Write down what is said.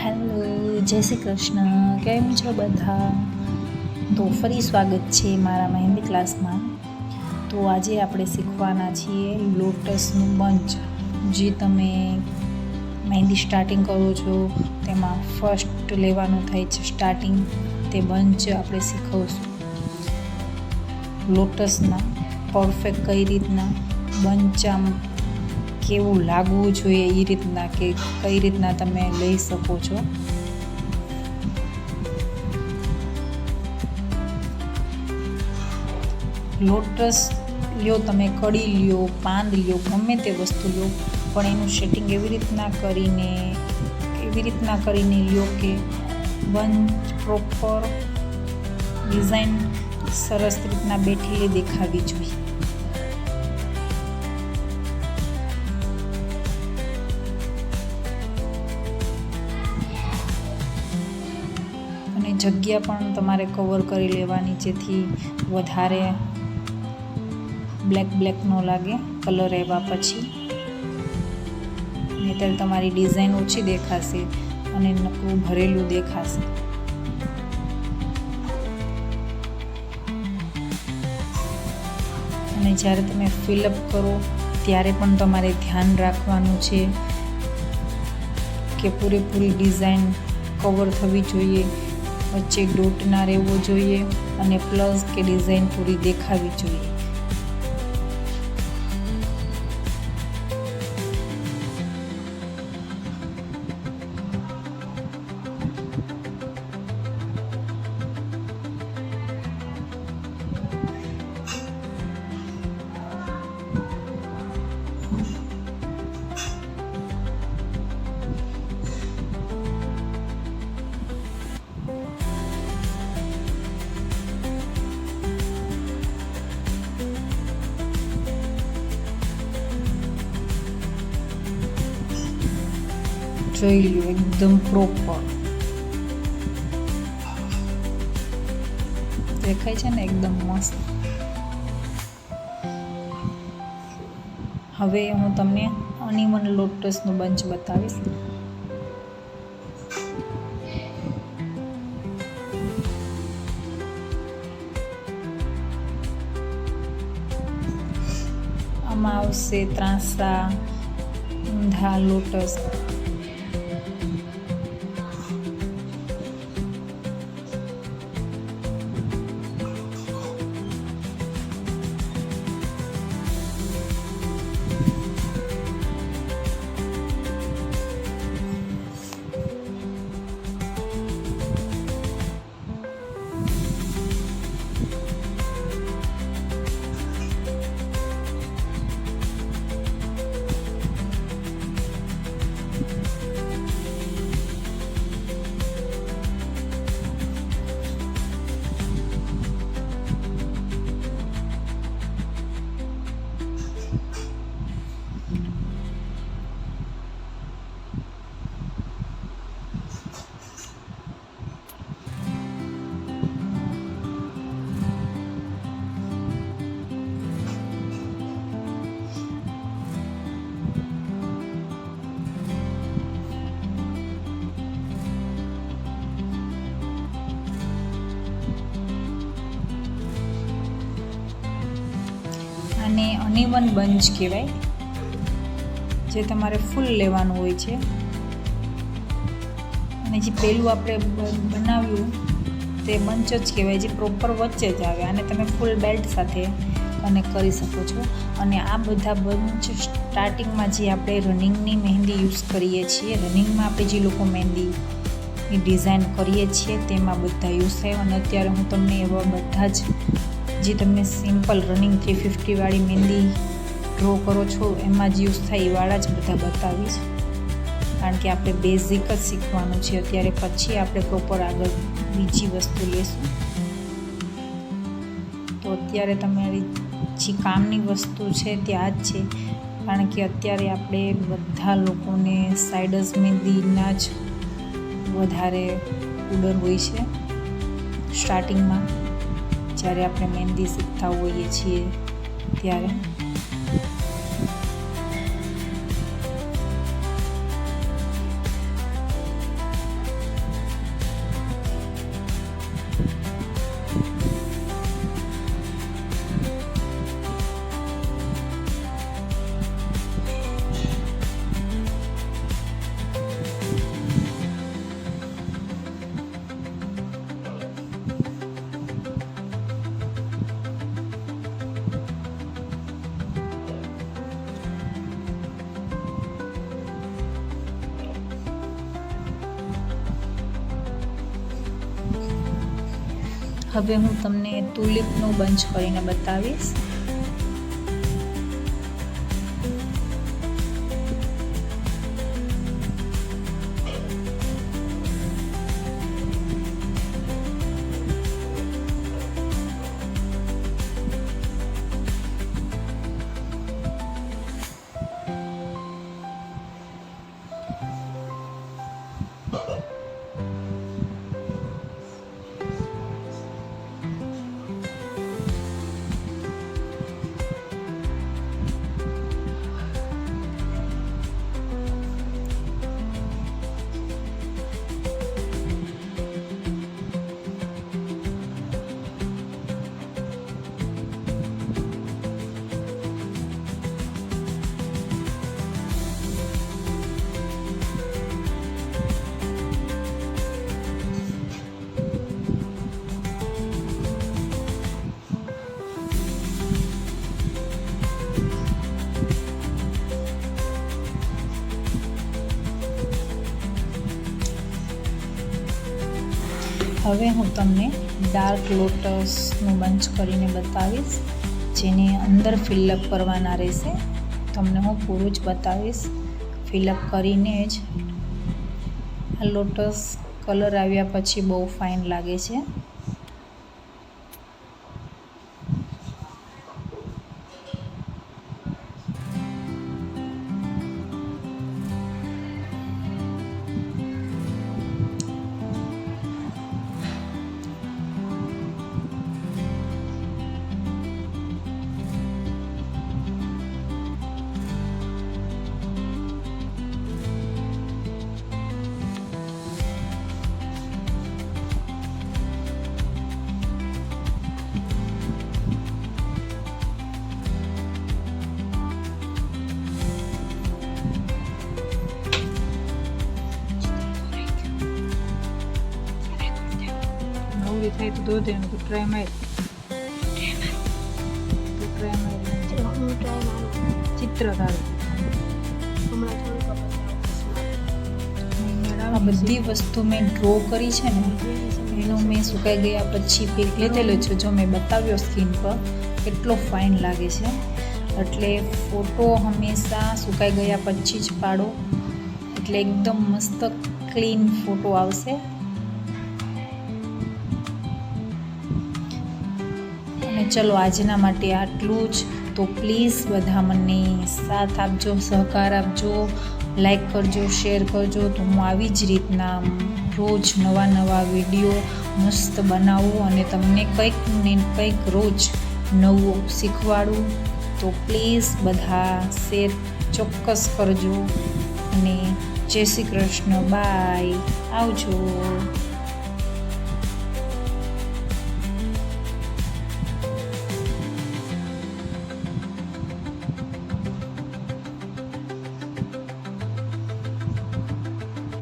Hello, જય શ્રી કૃષ્ણ. કેમ છો બધા? તો ફરી સ્વાગત છે મારા મહેંદી ક્લાસમાં. તો આજે આપણે શીખવાના છીએ લોટસનું બંચ. જે તમે મહેંદી સ્ટાર્ટિંગ કરો છો તેમાં ફર્સ્ટ લેવાનું થાય છે સ્ટાર્ટિંગ, તે બંચ આપણે શીખવશું. લોટસના પરફેક્ટ કઈ રીતના બંચ આમ કેવું લાગવું જોઈએ એ રીતના, કે કઈ રીતના તમે લઈ શકો છો. લોટસ લ્યો તમે, કડી લ્યો, પાંદ લ્યો, ગમે તે વસ્તુ લ્યો, પણ એનું સેટિંગ એવી રીતના કરીને લ્યો કે બંચ પ્રોપર ડિઝાઇન સરસ રીતના બેઠેલી દેખાવી જોઈએ. અને જગ્યા પણ તમારે કવર કરી લેવાની, જેથી વધારે બ્લેક ન લાગે કલર આવ્યા પછી. નહીંતર તમારી ડિઝાઇન ઓછી દેખાશે અને નકરું ભરેલું દેખાશે. અને જ્યારે તમે ફિલઅપ કરો ત્યારે પણ તમારે ધ્યાન રાખવાનું છે કે પૂરેપૂરી ડિઝાઇન કવર થવી જોઈએ, વચ્ચે ડોટ ના રહેવો જોઈએ અને પ્લસ કે ડિઝાઇન પૂરી દેખાવી જોઈએ. જોઈ લ્યો, એકદમ પ્રોપર દેખાય છે ને, એકદમ મસ્ત. હવે હું તમને અનઇવન લોટસનું બંચ બતાવીશ. આમાં આવશે ત્રાંસા ઊંધા લોટસ. અને અનઇવન બંચ કહેવાય, જે તમારે ફૂલ લેવાનું હોય છે. અને જે પહેલું આપણે બનાવ્યું તે બંચ જ કહેવાય, જે પ્રોપર વચ્ચે જ આવે. અને તમે ફૂલ બેલ્ટ સાથે કનેક્ટ કરી શકો છો. અને આ બધા બંચ સ્ટાર્ટિંગમાં જે આપણે રનિંગની મહેંદી યુઝ કરીએ છીએ, રનિંગમાં આપણે જે લોકો મહેંદીની ડિઝાઇન કરીએ છીએ તેમાં બધા યુઝ થાય. અને અત્યારે હું તમને એવા બધા જ જે તમને સિમ્પલ રનિંગ 350 વાળી મહેંદી ડ્રો કરો છો એમાં જ યુઝ થાય એ વાળા જ બધા બતાવીશ. કારણ કે આપણે બેઝિક જ શીખવાનું છે અત્યારે, પછી આપણે પ્રોપર આગળ બીજી વસ્તુ લેશું. તો અત્યારે તમારી જે કામની વસ્તુ છે ત્યાં જ છે, કારણ કે અત્યારે આપણે બધા લોકોને સાઇડસ મહેંદીના જ વધારે ઓર્ડર હોય છે સ્ટાર્ટિંગમાં, જ્યારે આપણે મહેંદી શીખતા હોઈએ છીએ ત્યારે. હવે હું તમને તુલિપનું બંચ કરીને બતાવીશ. હવે હું તમને ડાર્ક લોટસનું બંચ કરીને બતાવીશ, જેને અંદર ફિલઅપ કરવાના રહેશે. તમને હું પૂરું જ બતાવીશ. ફિલઅપ કરીને જ આ લોટસ કલર આવ્યા પછી બહુ ફાઇન લાગે છે. થાય તો દો તો ટ્રાય માર ચિત્ર તારું. આ બધી વસ્તુ મેં ડ્રો કરી છે ને, એનું મેં સુકાઈ ગયા પછી પીક લીધેલો છે. જો મેં બતાવ્યો સ્કીન પર કેટલો ફાઇન લાગે છે. એટલે ફોટો હંમેશા સુકાઈ ગયા પછી જ પાડો, એટલે એકદમ મસ્ત ક્લીન ફોટો આવશે. અને ચલો આજના માટે આટલું જ. તો પ્લીઝ બધા મને સાથ આપજો, સહકાર આપજો, લાઈક કરજો, શેર કરજો. તો હું આવી જ રીતના રોજ નવા વિડીયો મસ્ત બનાવું અને તમને કંઈક ને કંઈક રોજ નવું શીખવાડું. તો પ્લીઝ બધા શેર ચોક્કસ કરજો. અને જય શ્રી કૃષ્ણ. બાય. આવજો.